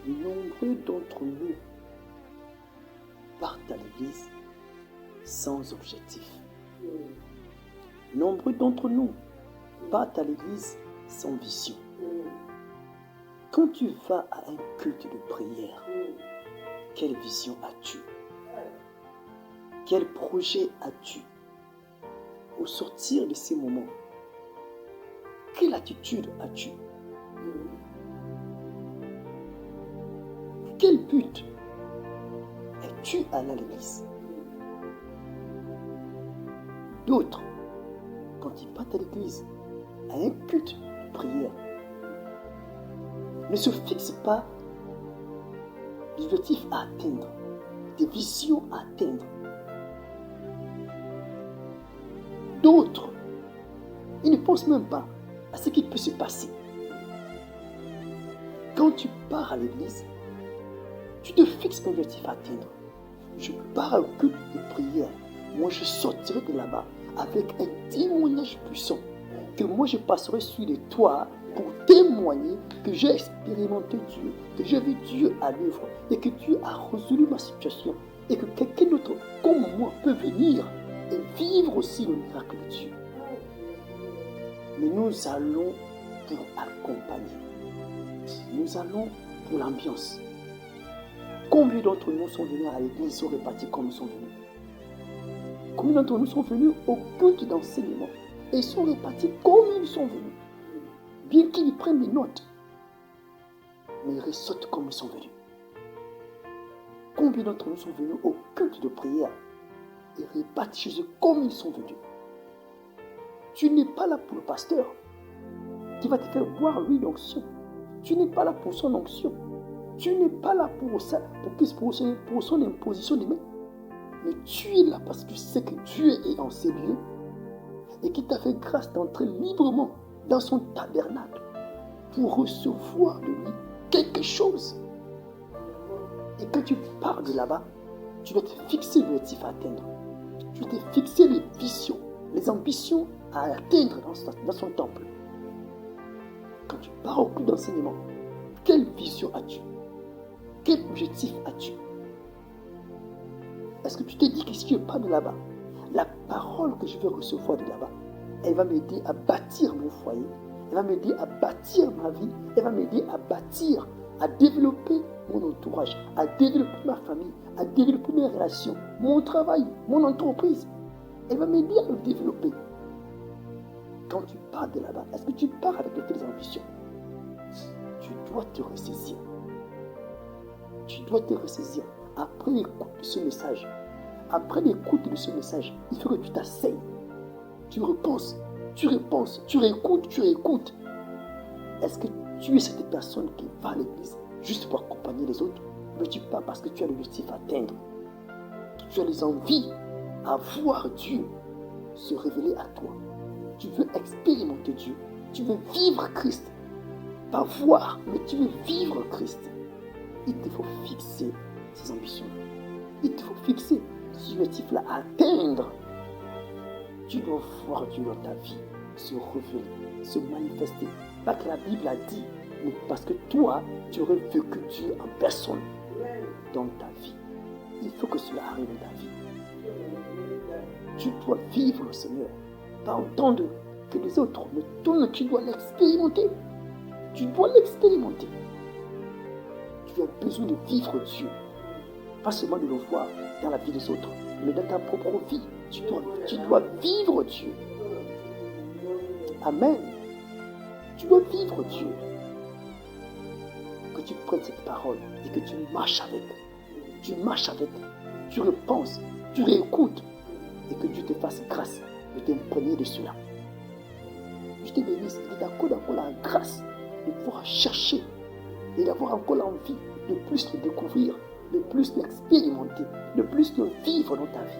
Nombreux d'entre nous partent à l'église sans objectif. Nombreux d'entre nous partent à l'église sans vision. Quand tu vas à un culte de prière, quelle vision as-tu? Quel projet as-tu? Au sortir de ces moments, quelle attitude as-tu? Quel but es-tu allé à l'église? D'autres, quand ils partent à l'église, à un culte de prière, ne se fixent pas des objectifs à atteindre, des visions à atteindre. D'autres, ils ne pensent même pas à ce qui peut se passer. Quand tu pars à l'église, tu te fixes un objectif à atteindre. Je pars au culte de prière. Moi, je sortirai de là-bas avec un témoignage puissant. Que moi, je passerai sur les toits pour témoigner que j'ai expérimenté Dieu, que j'ai vu Dieu à l'œuvre et que Dieu a résolu ma situation et que quelqu'un d'autre comme moi peut venir et vivre aussi le miracle de Dieu. Mais nous allons pour accompagner. Nous allons pour l'ambiance. Combien d'entre nous sont venus à l'église, sont répartis comme ils sont venus? Combien d'entre nous sont venus au culte d'enseignement et sont répartis comme ils sont venus? Bien qu'ils prennent des notes, mais ils ressortent comme ils sont venus. Combien d'entre nous sont venus au culte de prière et repartent chez eux comme ils sont venus? Tu n'es pas là pour le pasteur qui va te faire boire l'huile d'onction. Tu n'es pas là pour son onction. Tu n'es pas là pour son imposition des mains. Mais tu es là parce que tu sais que Dieu est en ces lieux et qu'il t'a fait grâce d'entrer librement dans son tabernacle pour recevoir de lui quelque chose. Et quand tu pars de là-bas, tu dois te fixer l'objectif à atteindre. Tu dois te fixer les visions, les ambitions à atteindre dans son temple. Quand tu pars au culte d'enseignement, quelle vision as-tu? Quel objectif as-tu? Est-ce que tu te dis que si je pars de là-bas, la parole que je vais recevoir de là-bas, elle va m'aider à bâtir mon foyer, elle va m'aider à bâtir ma vie, elle va m'aider à bâtir, à développer mon entourage, à développer ma famille, à développer mes relations, mon travail, mon entreprise. Elle va m'aider à le développer. Quand tu pars de là-bas, est-ce que tu pars avec de telles ambitions? Tu dois te ressaisir. Tu dois te ressaisir. Après l'écoute de ce message, il faut que tu t'asseyes. Tu repenses, tu réécoutes. Est-ce que tu es cette personne qui va à l'église juste pour accompagner les autres? Mais tu pars parce que tu as l'objectif à atteindre. Tu as les envies à voir Dieu se révéler à toi. Tu veux expérimenter Dieu. Tu veux vivre Christ. Pas voir, mais tu veux vivre Christ. Il te faut fixer ces ambitions. Il te faut fixer ces objectifs-là à atteindre. Tu dois voir Dieu dans ta vie se révéler, se manifester. Pas que la Bible a dit, mais parce que toi, tu aurais vécu Dieu en personne dans ta vie. Il faut que cela arrive dans ta vie. Tu dois vivre le Seigneur. Pas entendre que les autres me tournent, tu dois l'expérimenter. Tu dois l'expérimenter. Tu as besoin de vivre Dieu. Pas seulement de le voir dans la vie des autres, mais dans ta propre vie. Tu dois vivre Dieu. Amen. Tu dois vivre Dieu. Que tu prennes cette parole et que tu marches avec. Tu marches avec. Tu repenses. Tu réécoutes. Et que Dieu te fasse grâce de t'imprégner de cela. Je te bénisse et t'accorde encore la grâce de pouvoir chercher et d'avoir encore l'envie de plus le découvrir, de plus l'expérimenter, de plus le vivre dans ta vie.